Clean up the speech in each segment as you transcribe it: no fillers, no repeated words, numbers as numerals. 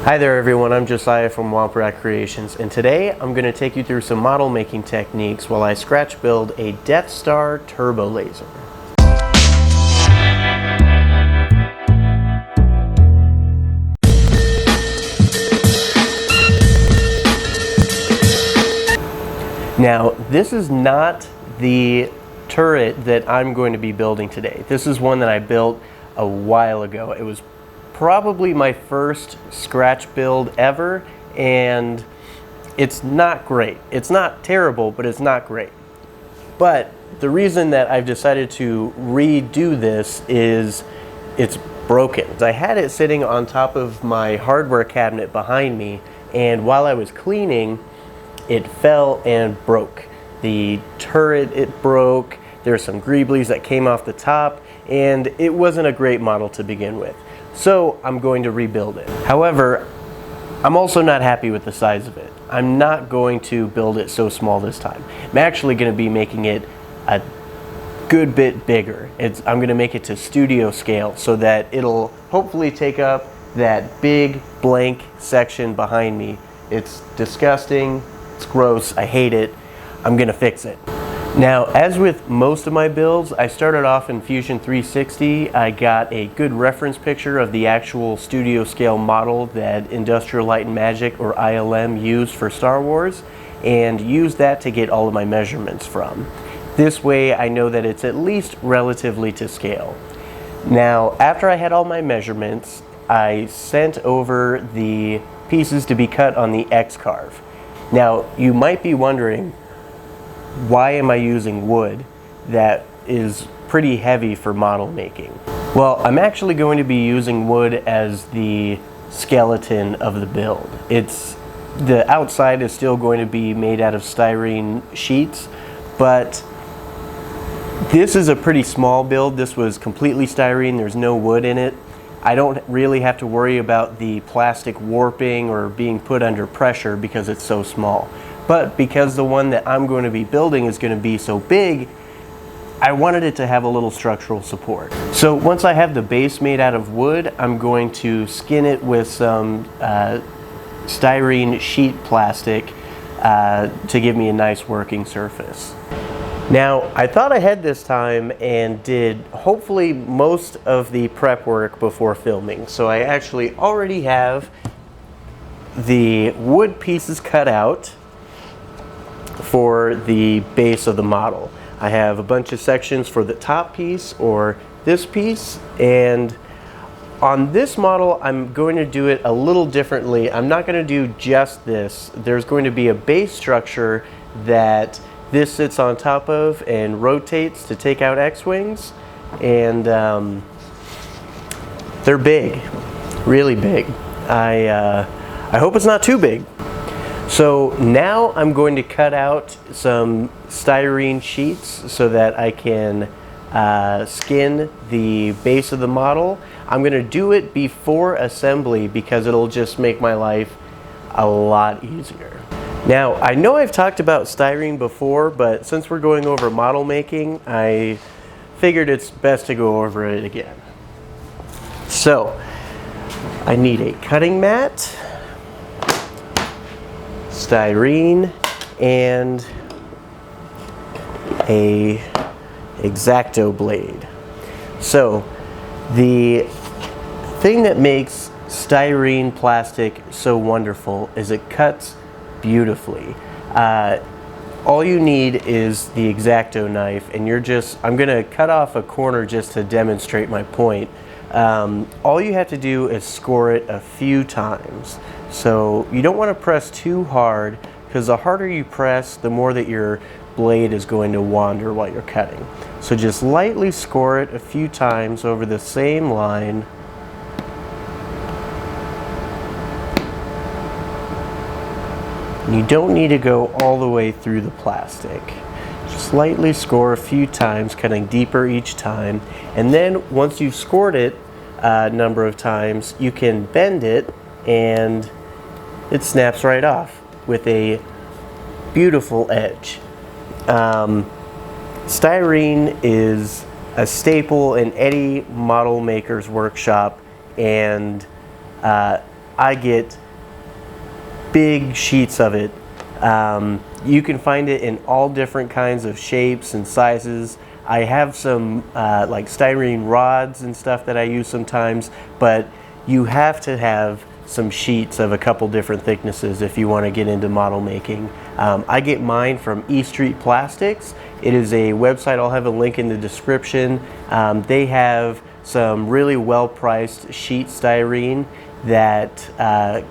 Hi there everyone, I'm Josiah from Womp Creations, and today I'm going to take you through some model making techniques while I scratch build a Death Star TurboLaser. Now, this is not the turret that I'm going to be building today. This is one that I built a while ago. It was probably my first scratch build ever, and it's not great. It's not terrible, but it's not great. But the reason that I've decided to redo this is it's broken. I had it sitting on top of my hardware cabinet behind me, and while I was cleaning, it fell and broke. The turret, it broke. There's some Greeblings that came off the top, and it wasn't a great model to begin with. So I'm going to rebuild it. However, I'm also not happy with the size of it. I'm not going to build it so small this time. I'm actually going to be making it a good bit bigger. I'm going to make it to studio scale so that it'll hopefully take up that big blank section behind me. It's disgusting, it's gross, I hate it. I'm going to fix it. Now, as with most of my builds, I started off in Fusion 360. I got a good reference picture of the actual studio scale model that Industrial Light and Magic, or ILM, used for Star Wars, and used that to get all of my measurements from. This way I know that it's at least relatively to scale. Now, after I had all my measurements, I sent over the pieces to be cut on the X-Carve. Now, you might be wondering, why am I using wood that is pretty heavy for model making? Well, I'm actually going to be using wood as the skeleton of the build. The outside is still going to be made out of styrene sheets, but this is a pretty small build. This was completely styrene, there's no wood in it. I don't really have to worry about the plastic warping or being put under pressure because it's so small. But because the one that I'm going to be building is going to be so big, I wanted it to have a little structural support. So once I have the base made out of wood, I'm going to skin it with some styrene sheet plastic to give me a nice working surface. Now, I thought ahead this time and did hopefully most of the prep work before filming. So I actually already have the wood pieces cut out for the base of the model. I have a bunch of sections for the top piece or this piece, and on this model I'm going to do it a little differently. I'm not going to do just this. There's going to be a base structure that this sits on top of and rotates to take out X-Wings, and they're big, really big. I hope it's not too big. So now I'm going to cut out some styrene sheets so that I can skin the base of the model. I'm going to do it before assembly because it'll just make my life a lot easier. Now, I know I've talked about styrene before, but since we're going over model making, I figured it's best to go over it again. So, I need a cutting mat, styrene, and a X-Acto blade. So the thing that makes styrene plastic so wonderful is it cuts beautifully. All you need is the X-Acto knife, and I'm gonna cut off a corner just to demonstrate my point. All you have to do is score it a few times. So you don't want to press too hard, because the harder you press, the more that your blade is going to wander while you're cutting. So just lightly score it a few times over the same line. And you don't need to go all the way through the plastic. Just lightly score a few times, cutting deeper each time. And then once you've scored it a number of times, you can bend it and it snaps right off with a beautiful edge. Styrene is a staple in any model maker's workshop, and I get big sheets of it. You can find it in all different kinds of shapes and sizes. I have some like styrene rods and stuff that I use sometimes, but you have to have some sheets of a couple different thicknesses if you want to get into model making. I get mine from E Street Plastics. It is a website, I'll have a link in the description. They have some really well-priced sheet styrene that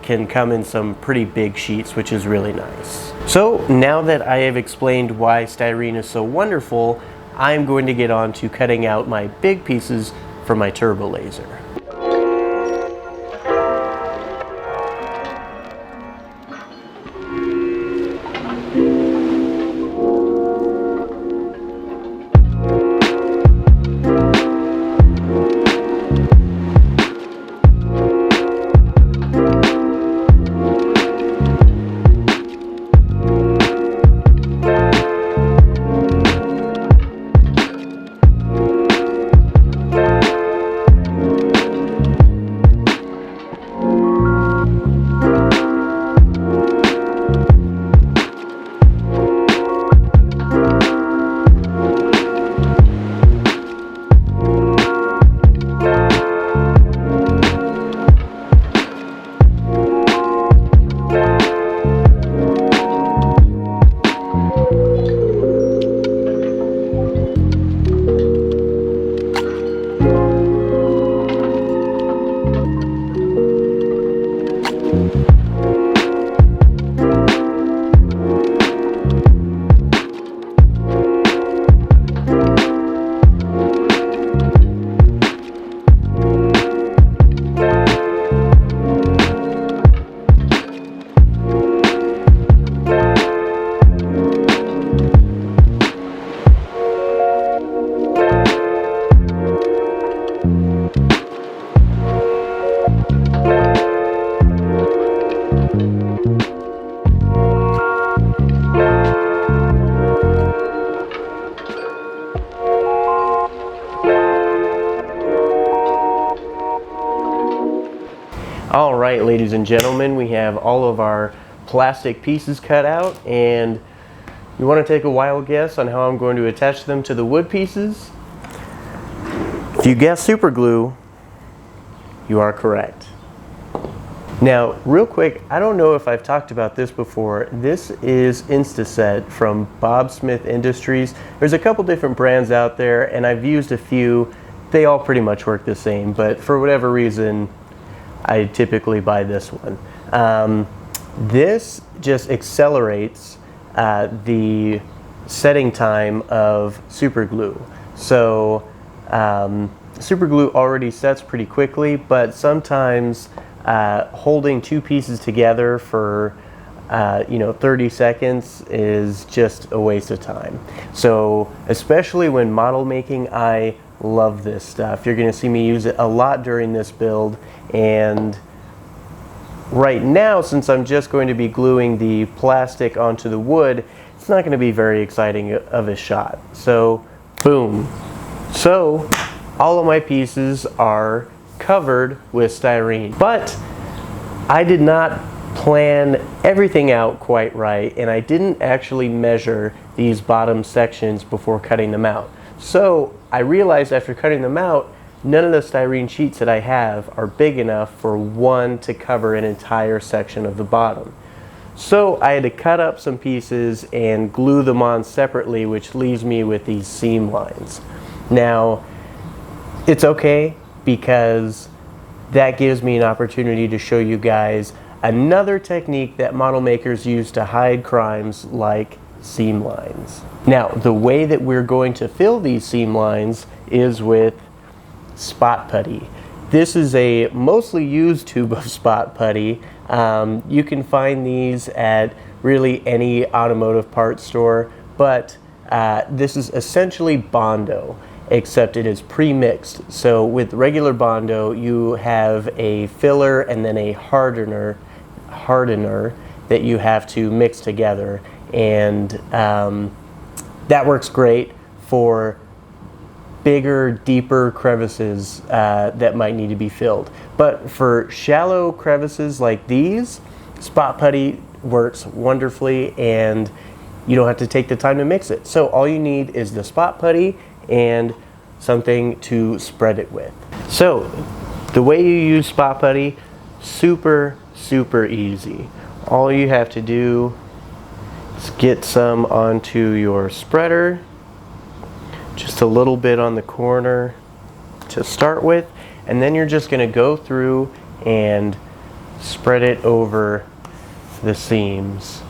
can come in some pretty big sheets, which is really nice. So now that I have explained why styrene is so wonderful, I'm going to get on to cutting out my big pieces for my TurboLaser. All right, ladies and gentlemen, we have all of our plastic pieces cut out, and you want to take a wild guess on how I'm going to attach them to the wood pieces? If you guess super glue, you are correct. Now, real quick, I don't know if I've talked about this before. This is Instaset from Bob Smith Industries. There's a couple different brands out there, and I've used a few. They all pretty much work the same, but for whatever reason, I typically buy this one. This just accelerates the setting time of super glue. So super glue already sets pretty quickly, but sometimes holding two pieces together for 30 seconds is just a waste of time. So especially when model making, I love this stuff. You're going to see me use it a lot during this build, and right now, since I'm just going to be gluing the plastic onto the wood, it's not going to be very exciting of a shot. So boom. So all of my pieces are covered with styrene, but I did not plan everything out quite right, and I didn't actually measure these bottom sections before cutting them out. So I realized after cutting them out, none of the styrene sheets that I have are big enough for one to cover an entire section of the bottom. So I had to cut up some pieces and glue them on separately, which leaves me with these seam lines. Now, it's okay because that gives me an opportunity to show you guys another technique that model makers use to hide crimes like seam lines. Now, the way that we're going to fill these seam lines is with spot putty. This is a mostly used tube of spot putty. You can find these at really any automotive parts store, but this is essentially Bondo, except it is pre-mixed. So with regular Bondo, you have a filler and then a hardener that you have to mix together, and that works great for bigger, deeper crevices that might need to be filled. But for shallow crevices like these, spot putty works wonderfully, and you don't have to take the time to mix it. So all you need is the spot putty and something to spread it with. So the way you use spot putty, super easy. All you have to do is get some onto your spreader, just a little bit on the corner to start with, and then you're just going to go through and spread it over the seams.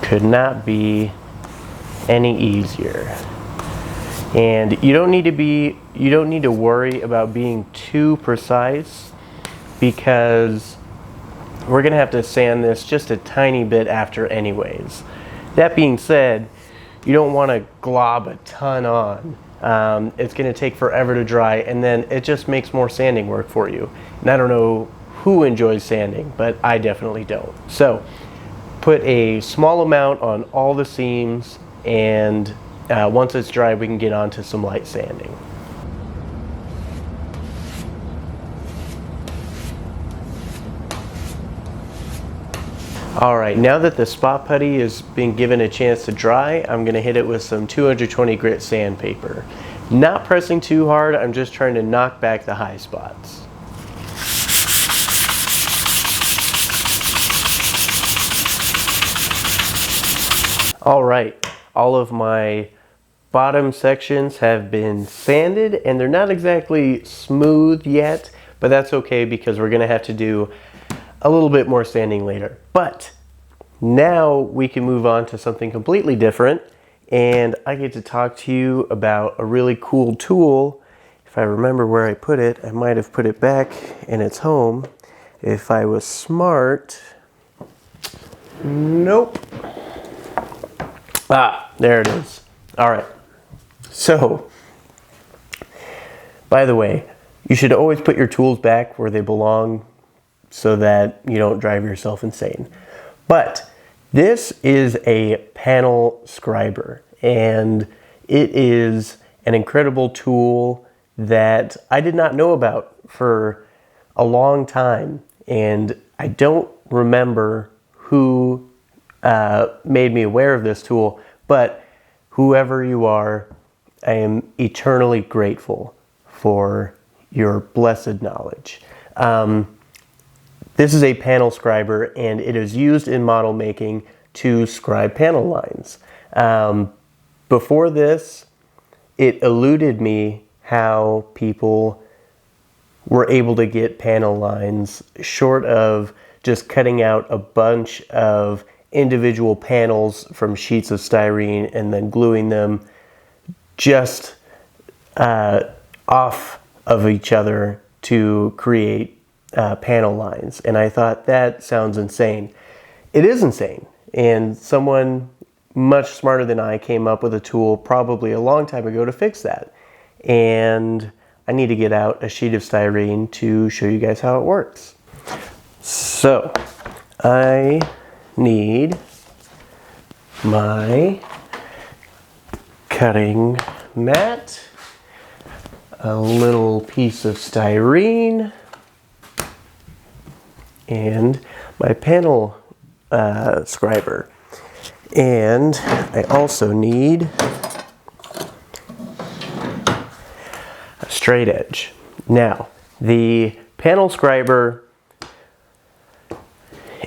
Could not be any easier. And you don't need to worry about being too precise, because we're going to have to sand this just a tiny bit after anyways. That being said, you don't want to glob a ton on. It's going to take forever to dry, and then it just makes more sanding work for you. And I don't know who enjoys sanding, but I definitely don't. So put a small amount on all the seams, and once it's dry, we can get on to some light sanding. All right, now that the spot putty has been given a chance to dry, I'm going to hit it with some 220 grit sandpaper. Not pressing too hard, I'm just trying to knock back the high spots. All right, all of my bottom sections have been sanded, and they're not exactly smooth yet, but that's okay because we're going to have to do a little bit more sanding later. But now we can move on to something completely different, and I get to talk to you about a really cool tool. If I remember where I put it, I might have put it back in its home. If I was smart. Nope. Ah, there it is. All right. So, by the way, you should always put your tools back where they belong, so that you don't drive yourself insane. But this is a panel scriber, and it is an incredible tool that I did not know about for a long time, and I don't remember who made me aware of this tool, but whoever you are, I am eternally grateful for your blessed knowledge. This is a panel scriber, and it is used in model making to scribe panel lines. Before this, it eluded me how people were able to get panel lines short of just cutting out a bunch of individual panels from sheets of styrene and then gluing them just off of each other to create panel lines. And I thought, that sounds insane. It is insane. And someone much smarter than I came up with a tool probably a long time ago to fix that. And I need to get out a sheet of styrene to show you guys how it works. So I need my cutting mat, a little piece of styrene, and my panel scriber. And I also need a straight edge. Now, the panel scriber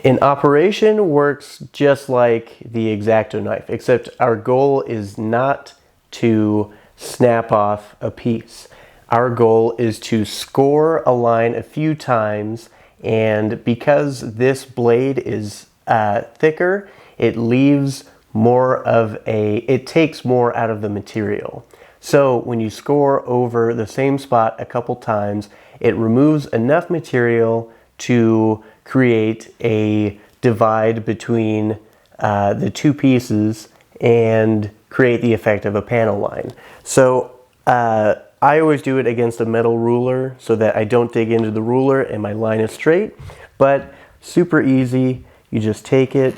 in operation works just like the X-Acto knife, except our goal is not to snap off a piece. Our goal is to score a line a few times, and because this blade is thicker, it leaves more of it takes more out of the material. So when you score over the same spot a couple times, it removes enough material to create a divide between the two pieces and create the effect of a panel line. So I always do it against a metal ruler so that I don't dig into the ruler and my line is straight, but super easy. You just take it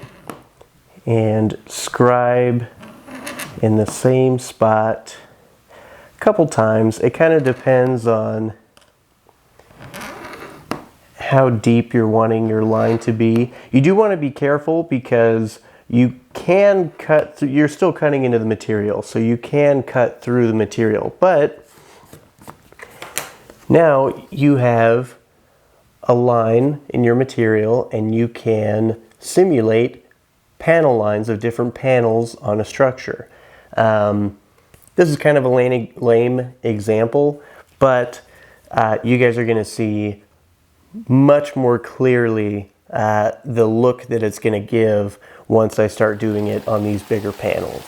and scribe in the same spot couple times. It kind of depends on how deep you're wanting your line to be. You do want to be careful because you can cut through, you're still cutting into the material, so you can cut through the material, but now you have a line in your material and you can simulate panel lines of different panels on a structure. This is kind of a lame example, but you guys are going to see much more clearly the look that it's going to give once I start doing it on these bigger panels.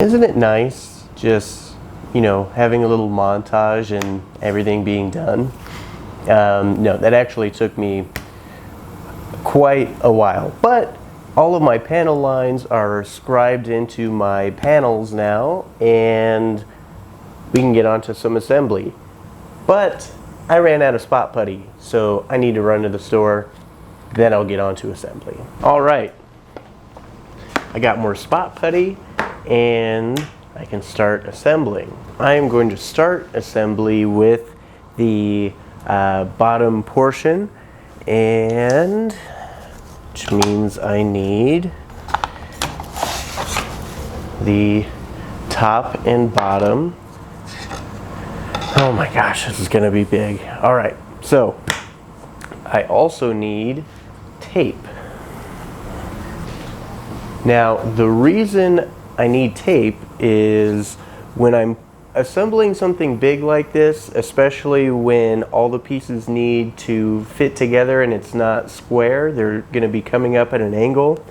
Isn't it nice just, you know, having a little montage and everything being done? No, that actually took me quite a while, but all of my panel lines are scribed into my panels now, and we can get onto some assembly. But I ran out of spot putty, so I need to run to the store, then I'll get onto assembly. All right, I got more spot putty, and I can start assembling. I am going to start assembly with the bottom portion, and which means I need the top and bottom. Oh my gosh, this is gonna be big. All right, so I also need tape. Now, the reason I need tape is when I'm assembling something big like this, especially when all the pieces need to fit together and it's not square, they're going to be coming up at an angle.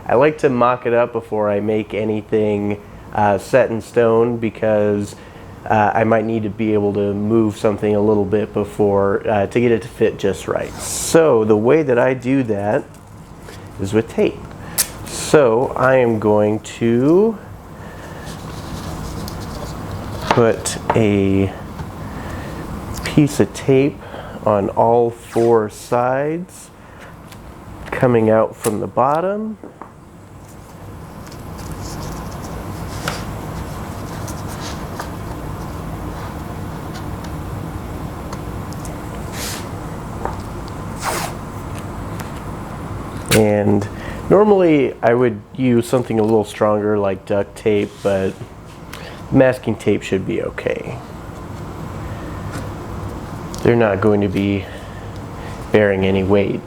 I like to mock it up before I make anything set in stone, because I might need to be able to move something a little bit before to get it to fit just right. So the way that I do that is with tape. So I am going to put a piece of tape on all four sides, coming out from the bottom. And normally I would use something a little stronger like duct tape, but masking tape should be okay. They're not going to be bearing any weight.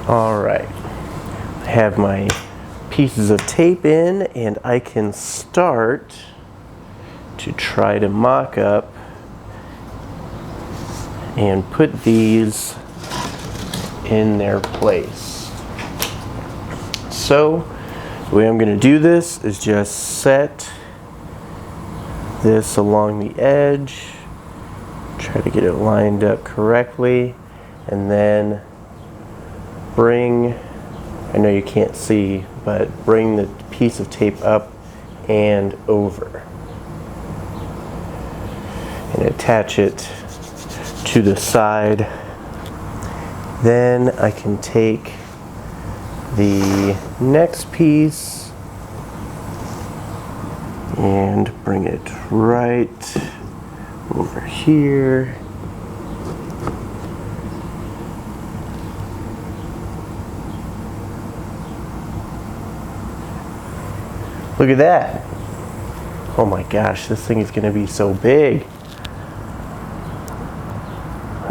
All right, I have my pieces of tape in, and I can start to try to mock up and put these in their place. So the way I'm going to do this is just set this along the edge, try to get it lined up correctly, and then bring, I know you can't see, but bring the piece of tape up and over and attach it to the side. Then I can take the next piece and bring it right over here. Look at that. Oh my gosh, this thing is going to be so big.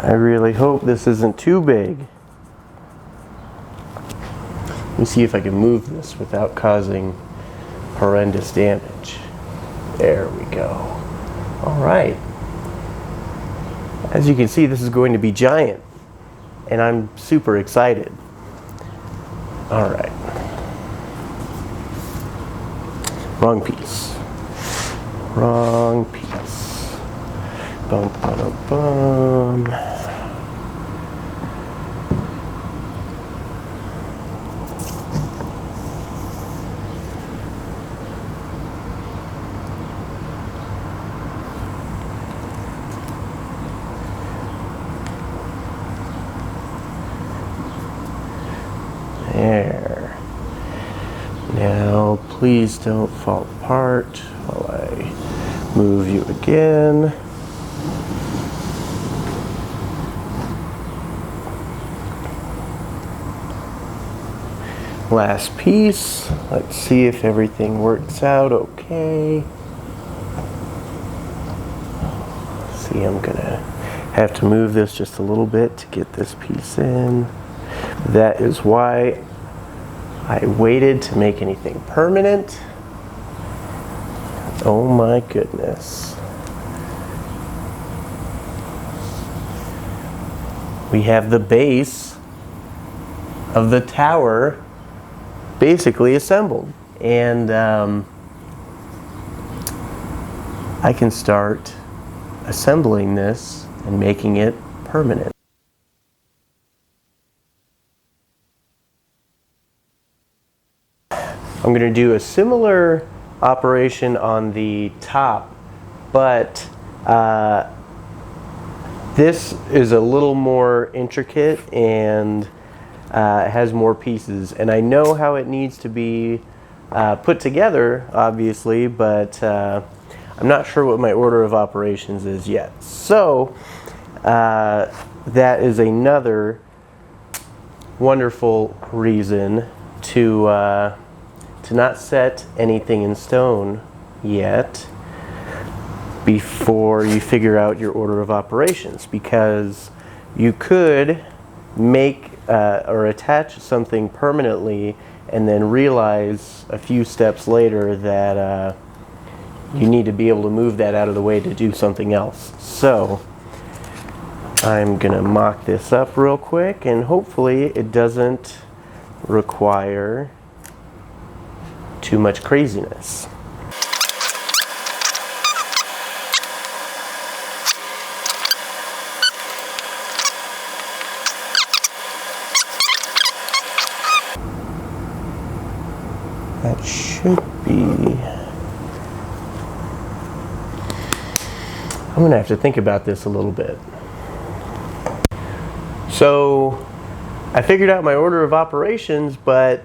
I really hope this isn't too big. Let me see if I can move this without causing horrendous damage. There we go. All right. As you can see, this is going to be giant, and I'm super excited. All right. Wrong piece. Wrong piece. Bum, bum, bum. There. Now, please don't fall apart while I move you again. Last piece. Let's see if everything works out okay. See, I'm gonna have to move this just a little bit to get this piece in. That is why I waited to make anything permanent. Oh my goodness. We have the base of the tower basically assembled. And I can start assembling this and making it permanent. I'm going to do a similar operation on the top, but this is a little more intricate and has more pieces, and I know how it needs to be put together, obviously, but I'm not sure what my order of operations is yet. So that is another wonderful reason to not set anything in stone yet before you figure out your order of operations, because you could make or attach something permanently and then realize a few steps later that you need to be able to move that out of the way to do something else. So I'm gonna mock this up real quick, and hopefully it doesn't require too much craziness. That should be... I'm gonna have to think about this a little bit. So I figured out my order of operations, but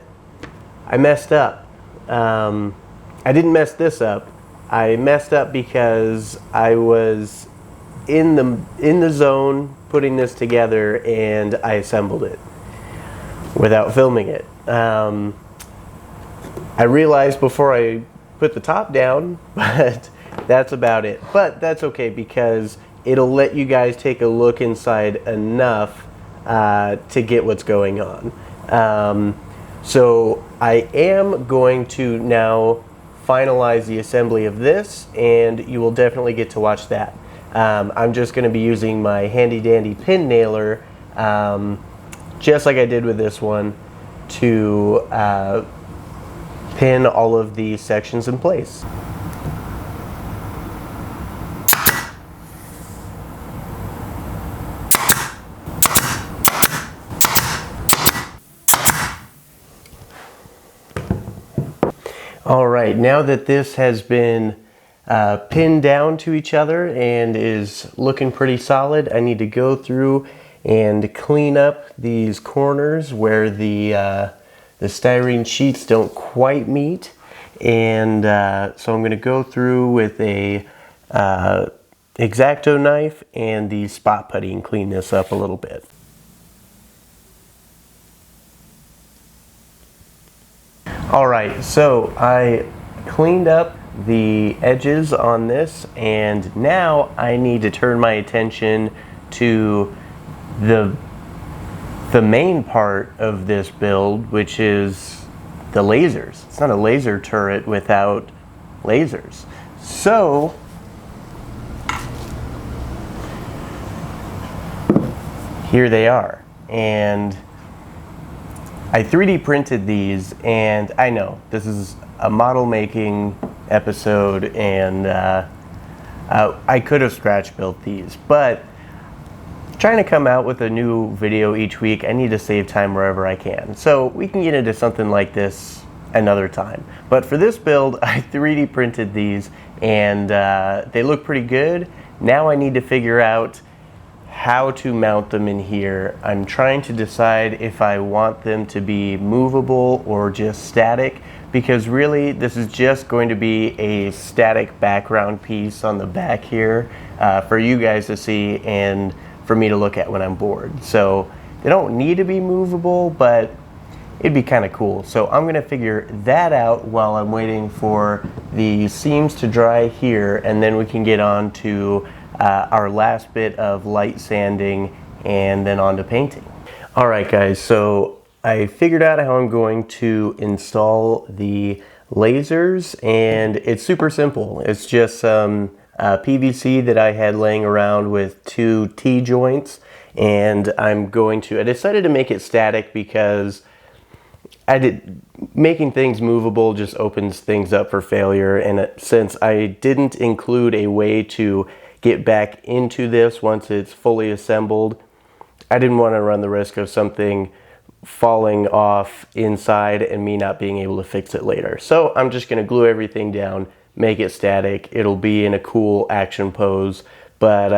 I messed up. I didn't mess this up. I messed up because I was in the zone putting this together, and I assembled it without filming it. I realized before I put the top down, but that's about it. But that's okay, because it'll let you guys take a look inside enough to get what's going on. So I am going to now finalize the assembly of this, and you will definitely get to watch that. I'm just going to be using my handy dandy pin nailer, just like I did with this one, to pin all of these sections in place. All right, now that this has been pinned down to each other and is looking pretty solid, I need to go through and clean up these corners where the styrene sheets don't quite meet. And so I'm going to go through with a X-Acto knife and the spot putty and clean this up a little bit. All right, so I cleaned up the edges on this, and now I need to turn my attention to the main part of this build, which is the lasers. It's not a laser turret without lasers. So here they are, and I 3D printed these, and I know this is a model making episode, and I could have scratch built these, but trying to come out with a new video each week, I need to save time wherever I can. So we can get into something like this another time. But for this build, I 3D printed these, and they look pretty good. Now I need to figure out how to mount them in here. I'm trying to decide if I want them to be movable or just static, because really this is just going to be a static background piece on the back here for you guys to see and for me to look at when I'm bored. So they don't need to be movable, but it'd be kind of cool. So I'm going to figure that out while I'm waiting for the seams to dry here, and then we can get on to our last bit of light sanding and then on to painting. All right guys, so I figured out how I'm going to install the lasers, and it's super simple. It's just some PVC that I had laying around with 2 T-joints, and I decided to make it static because making things movable just opens things up for failure, and since I didn't include a way to get back into this once it's fully assembled, I didn't want to run the risk of something falling off inside and me not being able to fix it later. So I'm just going to glue everything down, make it static. It'll be in a cool action pose. But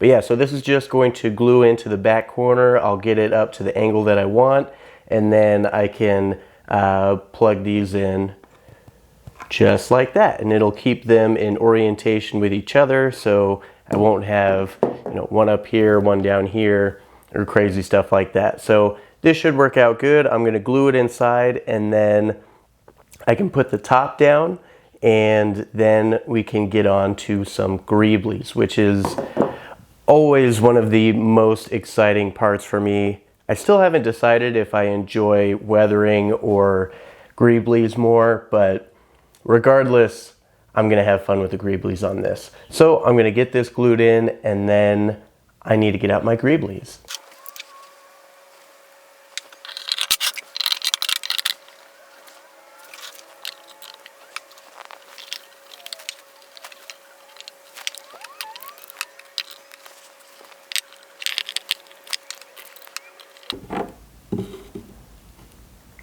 yeah, so this is just going to glue into the back corner. I'll get it up to the angle that I want, and then I can plug these in just like that, and it'll keep them in orientation with each other, so I won't have, you know, one up here, one down here, or crazy stuff like that. So this should work out good. I'm going to glue it inside, and then I can put the top down, and then we can get on to some Greeblies, which is always one of the most exciting parts for me. I still haven't decided if I enjoy weathering or Greeblies more, but regardless, I'm going to have fun with the Greeblies on this. So I'm going to get this glued in, and then I need to get out my Greeblies.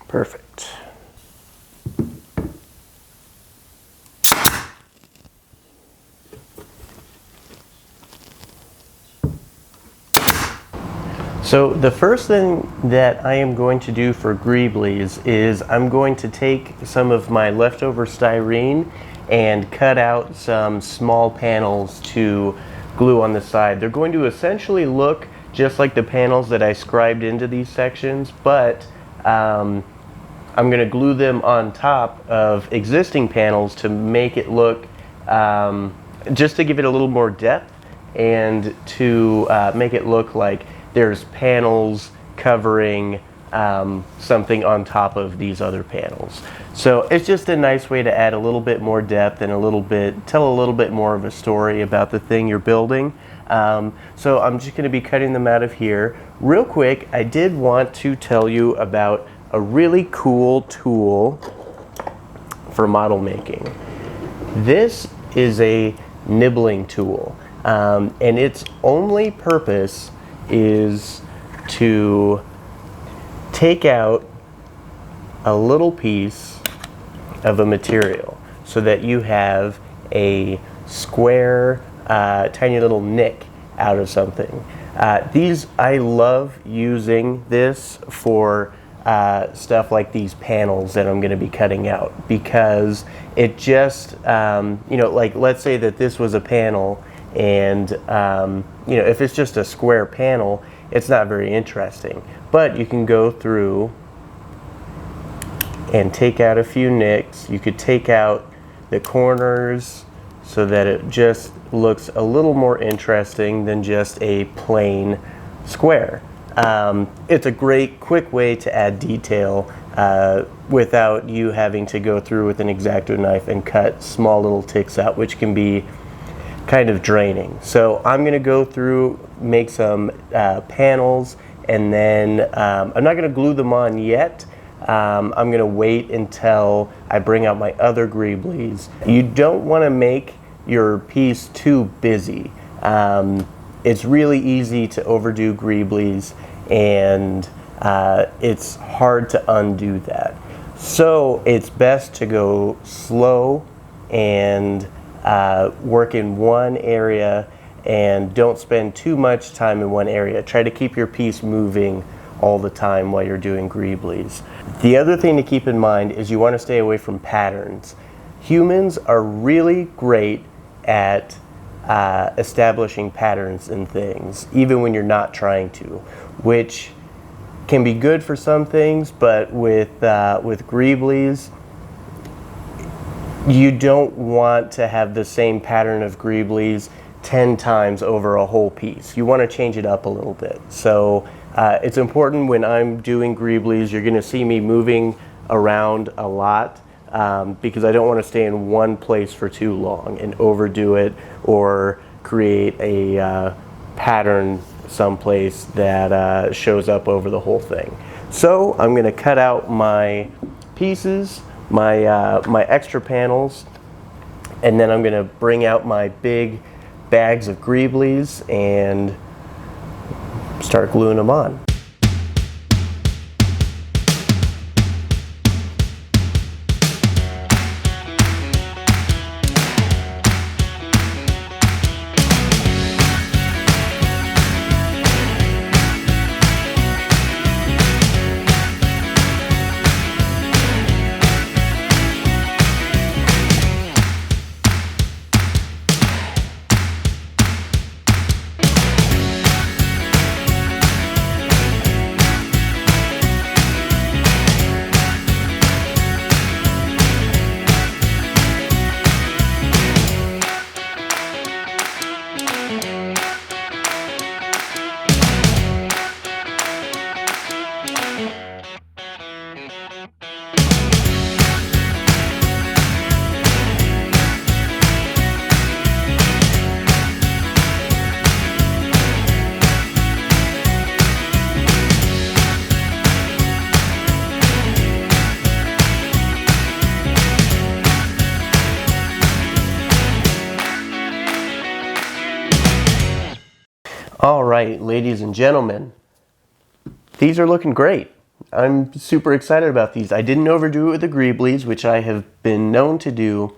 Perfect. So the first thing that I am going to do for Greeblies is I'm going to take some of my leftover styrene and cut out some small panels to glue on the side. They're going to essentially look just like the panels that I scribed into these sections, but I'm going to glue them on top of existing panels to make it look, just to give it a little more depth, and to make it look like there's panels covering something on top of these other panels. So it's just a nice way to add a little bit more depth and tell a little bit more of a story about the thing you're building. So I'm just going to be cutting them out of here. Real quick, I did want to tell you about a really cool tool for model making. This is a nibbling tool, and its only purpose is to take out a little piece of a material so that you have a square, tiny little nick out of something. I love using this for stuff like these panels that I'm going to be cutting out, because it just, like let's say that this was a panel, and if it's just a square panel, it's not very interesting. But you can go through and take out a few nicks. You could take out the corners so that it just looks a little more interesting than just a plain square. It's a great quick way to add detail without you having to go through with an X-Acto knife and cut small little ticks out, which can be kind of draining. So I'm going to go through, make some panels, and then I'm not going to glue them on yet. I'm going to wait until I bring out my other Greeblies. You don't want to make your piece too busy. It's really easy to overdo Greeblies, and it's hard to undo that. So it's best to go slow and work in one area, and don't spend too much time in one area. Try to keep your piece moving all the time while you're doing Greeblies. The other thing to keep in mind is you want to stay away from patterns. Humans are really great at establishing patterns in things, even when you're not trying to, which can be good for some things, but with Greeblies, you don't want to have the same pattern of Greeblies 10 times over a whole piece. You want to change it up a little bit. So it's important when I'm doing Greeblies, you're going to see me moving around a lot, because I don't want to stay in one place for too long and overdo it or create a pattern someplace that shows up over the whole thing. So I'm going to cut out my pieces, my extra panels, and then I'm going to bring out my big bags of Greeblies and start gluing them on. All right, ladies and gentlemen, these are looking great. I'm super excited about these. I didn't overdo it with the Greeblies, which I have been known to do,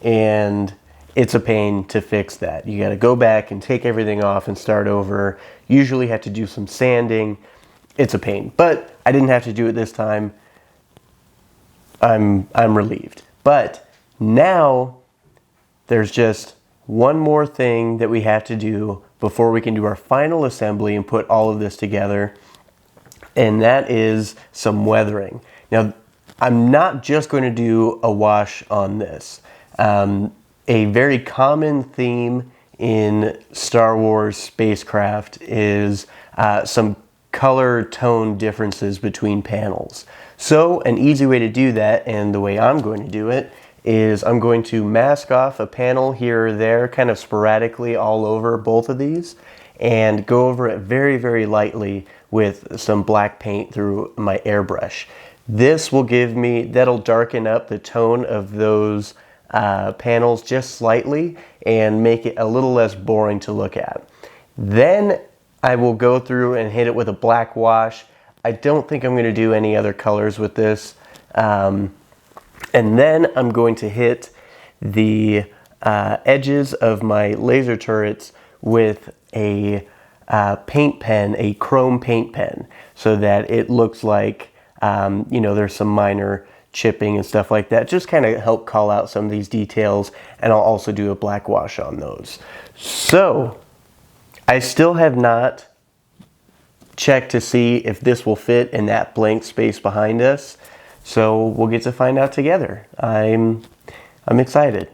and it's a pain to fix that. You got to go back and take everything off and start over. Usually have to do some sanding. It's a pain, but I didn't have to do it this time. I'm relieved. But now there's just one more thing that we have to do before we can do our final assembly and put all of this together, and that is some weathering. Now, I'm not just going to do a wash on this. A very common theme in Star Wars spacecraft is some color tone differences between panels. So an easy way to do that, and the way I'm going to do it, is I'm going to mask off a panel here or there, kind of sporadically all over both of these, and go over it very, very lightly with some black paint through my airbrush. This will give me, that'll darken up the tone of those panels just slightly and make it a little less boring to look at. Then I will go through and hit it with a black wash. I don't think I'm going to do any other colors with this. And then I'm going to hit the edges of my laser turrets with a paint pen, a chrome paint pen, so that it looks like, you know, there's some minor chipping and stuff like that. Just kind of help call out some of these details, and I'll also do a black wash on those. So I still have not checked to see if this will fit in that blank space behind us. So we'll get to find out together. I'm excited.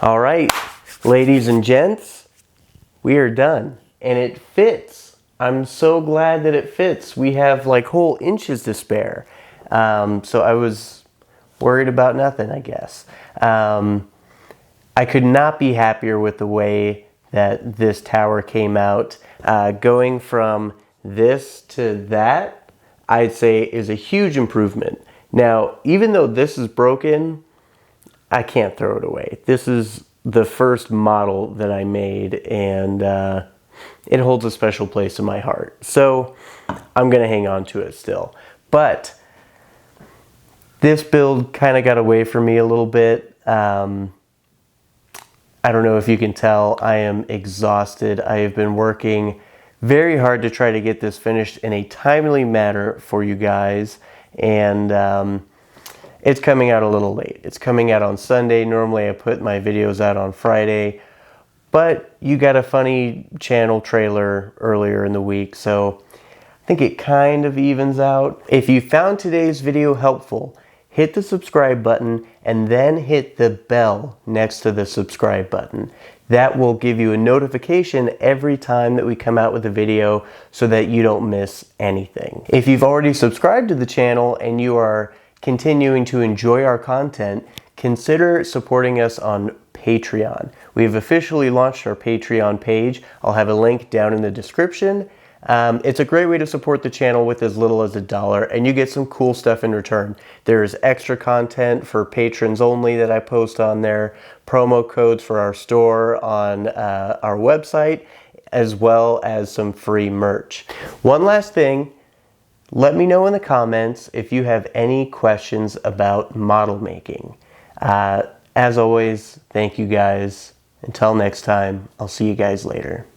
All right, ladies and gents, we are done, and it fits. I'm so glad that it fits. We have like whole inches to spare. So I was worried about nothing, I guess. I could not be happier with the way that this tower came out. Going from this to that, I'd say is a huge improvement. Now, even though this is broken, I can't throw it away. This is the first model that I made, and it holds a special place in my heart. So I'm gonna hang on to it still. But this build kind of got away from me a little bit. I don't know if you can tell, I am exhausted. I have been working very hard to try to get this finished in a timely manner for you guys, and it's coming out a little late. It's coming out on Sunday. Normally I put my videos out on Friday, but you got a funny channel trailer earlier in the week, so I think it kind of evens out. If you found today's video helpful, hit the subscribe button and then hit the bell next to the subscribe button. That will give you a notification every time that we come out with a video so that you don't miss anything. If you've already subscribed to the channel and you are continuing to enjoy our content, consider supporting us on Patreon. We've officially launched our Patreon page. I'll have a link down in the description. It's a great way to support the channel with as little as $1, and you get some cool stuff in return. There's extra content for patrons only that I post on there, promo codes for our store on our website, as well as some free merch. One last thing, let me know in the comments if you have any questions about model making. As always, thank you guys. Until next time, I'll see you guys later.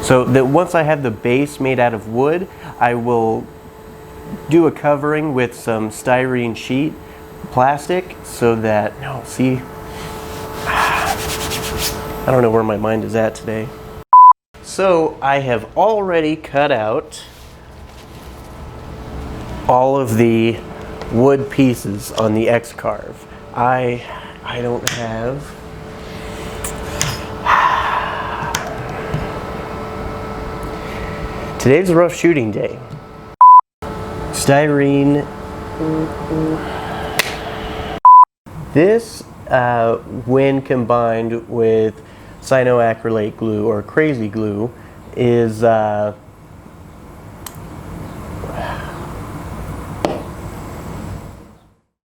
So that once I have the base made out of wood, I will do a covering with some styrene sheet plastic so that, no, see, I don't know where my mind is at today. So I have already cut out all of the wood pieces on the X-Carve. I don't have. Today's a rough shooting day. Styrene. This, when combined with cyanoacrylate glue or crazy glue, is